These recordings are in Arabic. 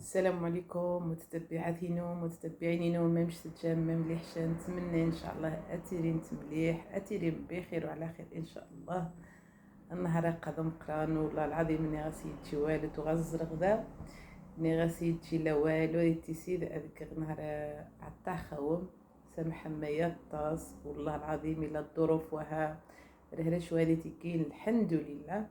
السلام عليكم متتبعاتنا ومتتبعيننا ومامش تجمع مليح. نتمنى ان شاء الله اتيرين مليح اتيرين بخير وعلى خير ان شاء الله. النهار قدم قران والله العظيم اني غاسيتي والد وغزرق ذا اني غاسيتي لا والو تيسيد اذكر نهار عطا خوم سامح مايا الطاس والله العظيم الا الظروف وها رهرش والدتي كاين الحمد لله.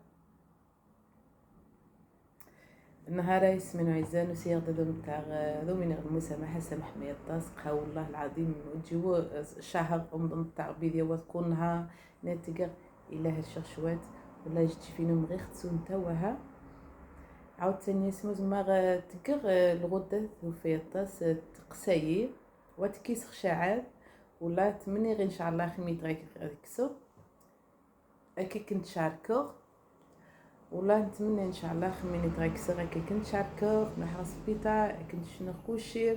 النهار يسمنو عزان وسيغ دادم تاع ذو من المسامحة سامح مية طاسقها والله العظيم وتجيبو شهر أمضن تاع فيديوهات كونها ناتقر إلا هالشغشوات والله جيتي فينهم غير خصون تاوها عاود تاني اسمو زما تقر الغدة وفي الطاس تقسايي وتكيس خشاعات ولا تمني غير إن شاء الله خميت غيك كسو أكي كنت شاركو والله نتمنى ان شاء الله خميني تغيكسر كي كنت شاركه نروح للسبيطار كنت شنو كلشي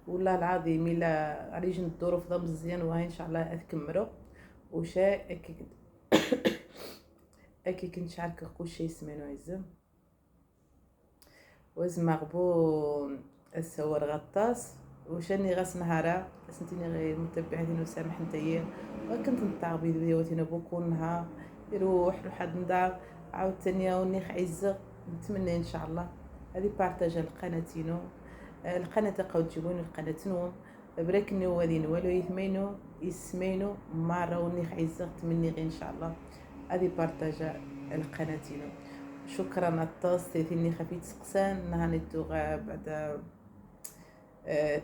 والله العظيم الا غادي الظروف ضا مزيان وهاي ان شاء الله اكملوا وشا اكي كنت شاركه كلشي سمينو عزم وز مغبون السور غطاس وشاني غاس نهارا سنتيني غير متبعين وسامح نتايا وكنت نطاغ فيديوهاتنا بوكو نهار يروح لحد ندار عاوتاني وني عزة. نتمنى ان شاء الله هذه بارطاجا لقناتينو القناه تلقاو تجيبوني القناه نوم بركني وادين والو يثمينو يسمينو مره وني عزة. نتمنى غير ان شاء الله هذه بارطاجا القناتينو. شكرا الطاس تيثني خفيت سقسان نهاني توغا بعد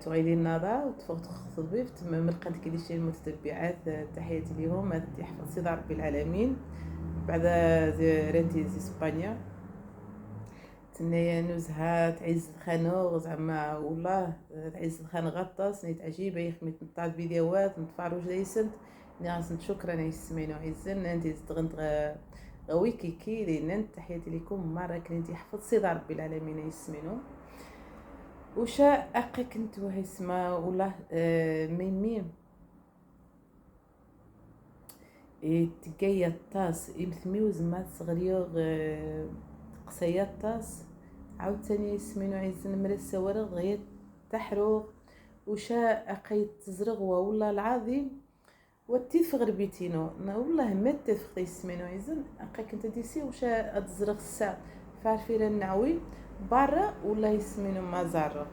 تغيلي النظر وتفوق تخص بيف تم مرقنت كيديشي المتتبعات تحياتي ليهم يحفظ سيدي ربي العالمين. بعد رانتي اسبانيا تنيا نزهه تعز الخانوغ زعما والله تعز الخان غطاس نيت عجيبه يخميت نطال فيديوهات نتفرج دايسنت ناس شكرا يسمينو عزن انت تغنت غويكي كي لين تحياتي لكم مره كنتي يحفظ سيدي ربي العالمين يسمينو وشا اقا كنت وهي اسما والله ميمي تقيا الطاس يمثميو زما صغريوغ قصيا الطاس عاوتاني يسمينو عزن مرسا ورغ غير تحروغ وشا اقا تزرغ والله العظيم وتيف غربيتينو والله ما تفخ يسمينو عزن اقا كنت ديسي وشا تزرغ الساعة فارفيرا النعوي برا والله يسمينو ما زارو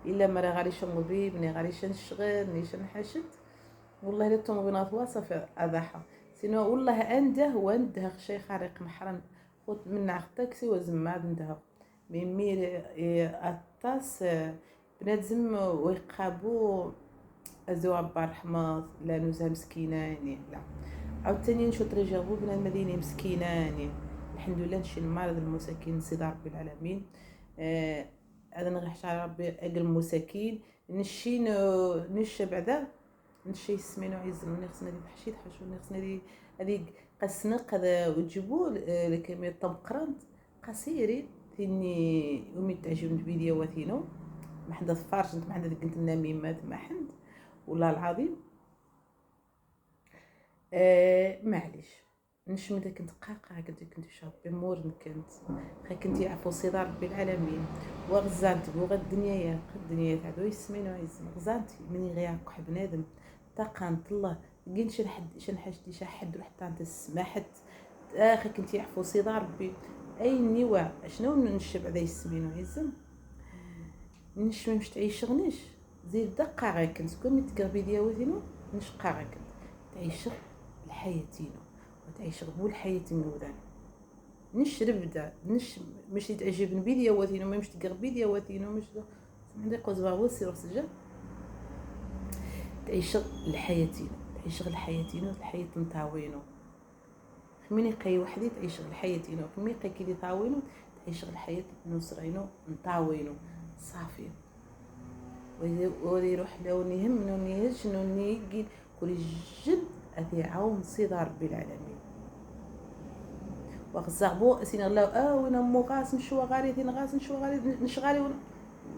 الا مرا غاريش نغبي بني غاريش نشغل نيش نحشد والله الا الطوموبيلات واصفه اضحى سينو والله عنده شي خارق محرم خذ من عق تاكسي وزماد عنده ميمي الطاس بنات زم ويقابو ازواب برحمه لا نوزها مسكينه يعني لا عاوتاني نشوط رجابو بنا المدينه مسكينه يعني الحمد لله نشي المرض المساكين سيدي ربي العالمين. هذا نغيحش على ربي اقل المساكين نشي نش بعدا نشي سمينو عيزنوني خصنا دي تحشيت حشوني خصنا دي هذيك قسنق هذا وتجيبو لكمية طمقرنت قصيري ثاني يومي تعجبني فيديوهاتينو ما حدا فارش انت ما حدا كنت ناميمات ما حد والله العظيم معليش نشمت كنت قاقعه كنت شابي مور كنت يعفو سيدي ربي العالمين وغزانت بوغ الدنيا تعدو يسمينو عز غزانتي مني غيعقح بنادم تقانت الله كين شنحشتي شحد رحت انت سمحت اخي كنت يعفو سيدي ربي اي نيوا شنو نشب على يسمينو عز مش تعيش غنيش زيد دقه غير كنت كون تقرا فيديوهاتينو نشقا غير كنت تعيش الحياتينو وتعيش غبو الحياة نودان نش ربدا نش مش تعجبني فيديوهاتينو ما مش تقرا فيديوهاتينو مش عندي قزبه وسير سجل تعيش الحياتينو الحياة نتاوينو خميني قاي وحدي تعيش الحياتينو خمي قاي كي تاوينو تعيش الحياة نصرينو نتاوينو صافي وري يروح لو نهم نو نيهش نو نيجي كل جد أثي عون سيدي ربي العالمين وغزعبو سين الله وين مو غاس نشوا غاري ثين غاس نشوا غاري نشغالي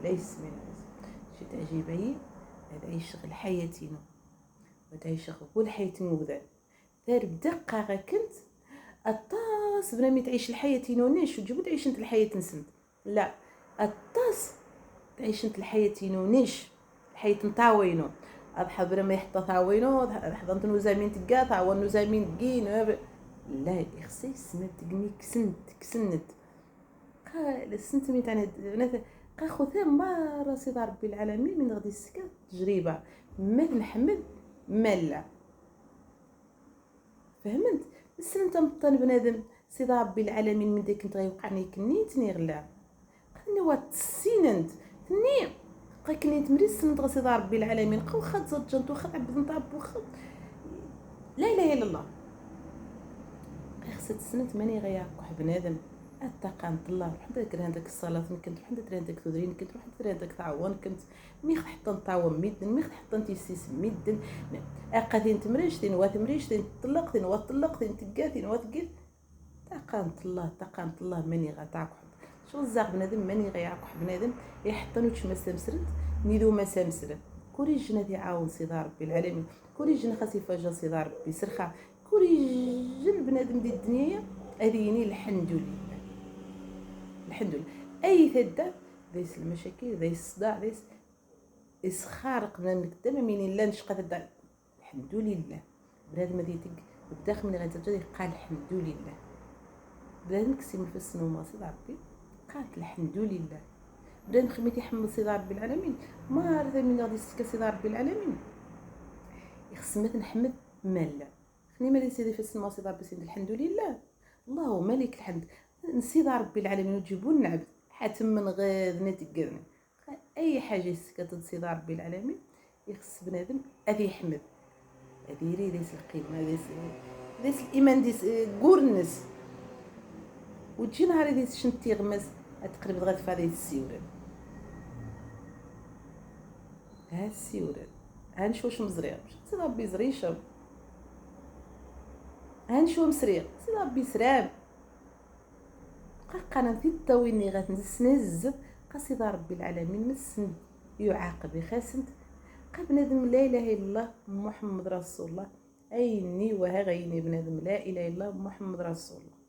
ليس من شي تعجبي هذا يشغل حياتينو وتعيش كل حياتي وذا دار بدقه غا كنت الطاس بلا مي تعيش الحياتينو نيش وتجيبو تعيش انت الحياه نسنت لا الطاس تعيش انت الحياة نيش الحياة نتاوينو اضحى برا ما يحط ثاوينو حضنت نوزامين تقا ثاو نوزامين تقين لا يخصي سمت تقني كسنت قال السنتميت يعني بنات قا ثم ما راسي ربي العالمين من غادي السكا تجربه ما نحمد ما لا فهمت بس انت مطن بنادم سيدي ربي العالمين من ديك انت غيوقعني كنيتني غلا قالني وات السيننت ني بقى كنيت مريس سنت سيدي ربي العالمين قا واخا تزجنت واخا عبد نطاب واخا لا اله الا الله خصت السنت ماني غياكح بنادم اتقى الله وحده كره هذاك الصلاه كنت وحده تري هذاك تدرين كنت وحده تري هذاك تعاون كنت مي حتى نطاوم ميدن مي حتى انت سيس ميدن اقادين تمريشتين واتمريشتين طلقتين وطلقتين تقاتين وتقيت تقانت الله ماني غتاكح شو الزاق بنادم ماني غياكح بنادم يحطنوش ما سمسرت نيدو ما سمسرت كوري جنا يعاون سيدي ربي العالمين كوري جنا خاصي فاجا سيدي ربي سرخه كوري جن بنادم دي الدنيا هذيني الحمد لله الحمد لله اي ثدا دايس المشاكل دايس الصداع دايس اسخارق من القدام من لا نشقى ثدا الحمد لله بنادم ديتك بداخل من غيتجي قال الحمد لله بنادم كسي من فسنو ما سيدي ربي قالت الحمد لله بنادم خميتي يحمد سيدي ربي العالمين ما عرف من غادي يسكا سيدي ربي العالمين يخصمت نحمد مالا خني مالي سيدي في السما سيدي ربي سيدي الحمد لله اللهم لك الحمد نسيد ربي العالمين وتجيبوا النعبد حاتم من غادنا تقرني اي حاجه يسكت سيدي ربي العالمين يخص بنادم اذي يحمد اذي يري ديس القيمه ديس الايمان ديس قورنس وتجي نهار ديس شنتي غمس تقرب غاد فادي السيوران ها السيوران هنشوش مزريع سيدي ربي زريشه هنشو مسريع سيدي ربي سراب قانا في الطويني غتنسنز قصيدة ربي العالمين مسن يعاقب خاسنت قا بنادم لا اله الا الله محمد رسول الله ايني وها غيني بنادم لا اله الا الله محمد رسول الله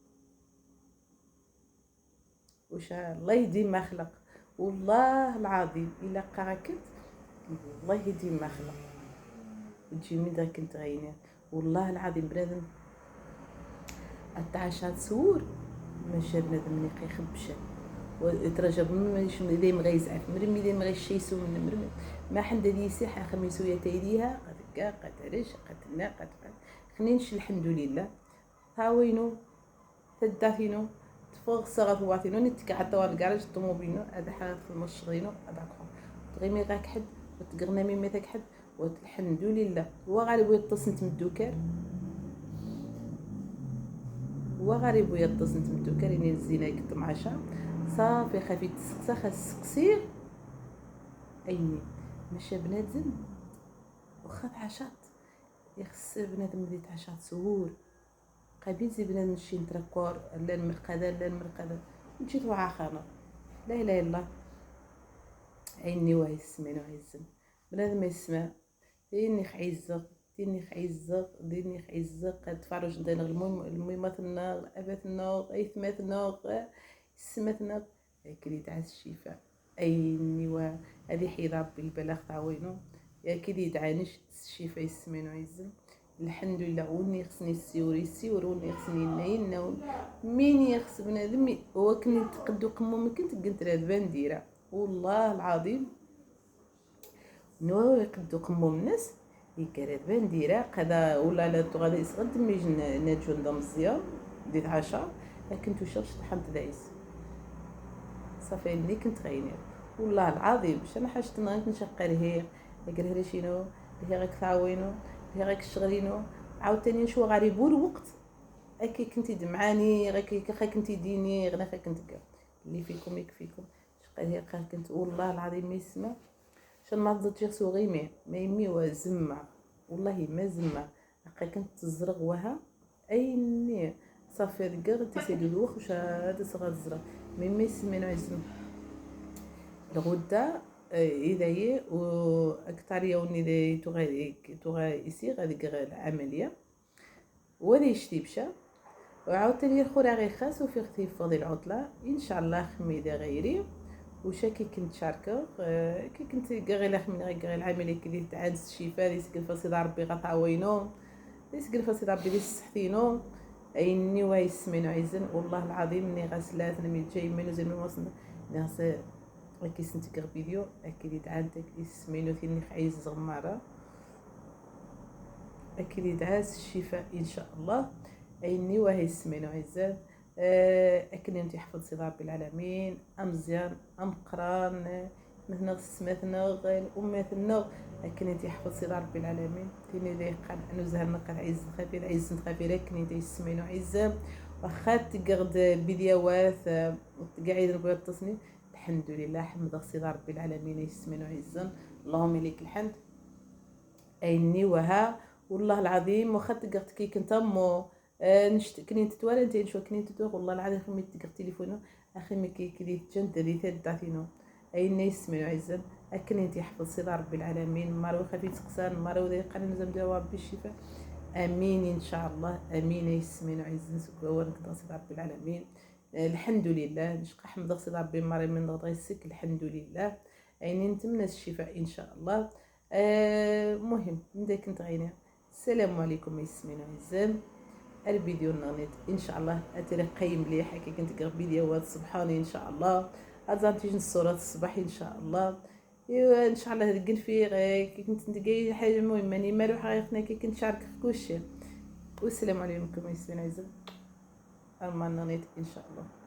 وشاء الله يديم ما خلق والله العظيم الا قاكت والله يديم ما خلق تجي من ذاك كنت غيني والله العظيم بنادم التعشات سور ماشي بنادم اللي كيخبش وترجب مش دايم غيزعف مرمي دايم غيشيسو من مرمي ما حد دي يسيح خميسو يتيديها قد قترش قتنا قد خنينش الحمد لله هاوينو تدافينو تفوق صغط واتينو نتك حتى والكراج الطوموبينو هذا حاجه في المشغينو هذاك تغيمي غاك حد وتقرنا ميمي ذاك حد والحمد لله هو غالب يتصنت من الدوكار هو غريب ويتصنت من الدوكار يعني الزينه كنت معاشا صافي خافي تسقسا خاص تسقسي ايني ماشي بنادم وخا تعشات يخص بنادم اللي تعشات سهور قبيل زي بنادم شي نتركور لا المرقده لا المرقده مشيت وعاخانه لا اله الا الله عيني وهي السمين وهي الزم بنادم ما يسمع ديني خعيزق ديني خعيزق تفرج ندير الميمات النار ابات النار ايثمات النار السمات النار كري تاع الشفاء ايني وهذه حيد ربي البلاغ تعوينو يا كي يدعانيش الشفاء يسمين ويزم الحمد لله وني خصني السيور وني خصني الناين مين يخص بنادم هو كني تقدو قمو كنت قلت راه بانديره والله العظيم نو يقدو قمو الناس يكرات بانديره قدا ولا لا غادي يسغد ميج ناجو ندم مزيان ديت عشا كنت وشرش حمت دايس صافي اللي كنت غيني والله العظيم باش انا حاجه نشقر هي قال شنو هي غاك تعاونوا هي غاك شغلينو عاوتاني نشوف غريبو الوقت اكي كنتي دمعاني غاكي كنتي ديني غنا كنت اللي فيكم يكفيكم شقال هي كنت والله العظيم ما يسمع شن ما تزيد يخسو غيمي ما يمي وزمع والله ما زمع كنت تزرق وها ايني صافي رقر تسيدو الوخ واش هذا صغار الزرق ما يسمينو عزم الغده اذا هي واكثر يوني تغا يسير هذيك العمليه وهذا يشتي بشا وعاوتاني الاخرى غير خاص وفي اختي فاضي العطله ان شاء الله خميده غيري وشا كي كنت شاركة كي كنت غير من غير العملية كي تعانس الشفاء يسكن فصيد ربي غطاوينو يسكن فصيد ربي لي صحتينو ايني واي سمينو عايزين والله العظيم اني غسلات انا مي جاي منو زي من وصل ناس كي سنتك غير فيديو اكيد عندك اسمينو تيني عايز زغمارة اكيد دعاس الشفاء ان شاء الله ايني وهي سمينو عزام اكن انت حفظ سي ربي العالمين امزيان ام قران مثنا سماتنا غير اماتنا اكن انت حفظ سي ربي العالمين تيني لي قال انو زهرنا قال عز خفير عز خفير اكن انت سمينو عزام واخا تقعد الفيديوهات قاعد نقول التصنيف الحمد لله حمد سي ربي العالمين يسمينو عزام اللهم لك الحمد ايني وها والله العظيم واخا تقرت كي كنت امو كني تتوالى انت نشوف كني تتوالى والله العظيم خمي تقرت تليفونه اخي مي كي كدي تجند دي تدعتينو اي نيس من عزن اكن انت حفظ صدى ربي العالمين مارو خفيت تقسان مارو ذي قال نزم جواب بالشفاء امين ان شاء الله امين يسمين عزن سكوا نقدر صدى ربي العالمين الحمد لله نشقى حمد صدى ربي ماري من غيسك الحمد لله عيني نتمنى الشفاء ان شاء الله مهم من كنت غينا السلام عليكم يسمين عزام الفيديو نغنيت ان شاء الله اتري قيم مليح كي كنت قرب فيديوهات صبحاني ان شاء الله ازام تيجي الصورات الصباح ان شاء الله ايوا ان شاء الله تلقن في كي كنت ندقي حاجه مهمه اني مالو حقيقتنا كي كنت شارك في كلشي والسلام عليكم يسمين عزام ارمان نغنيت ان شاء الله.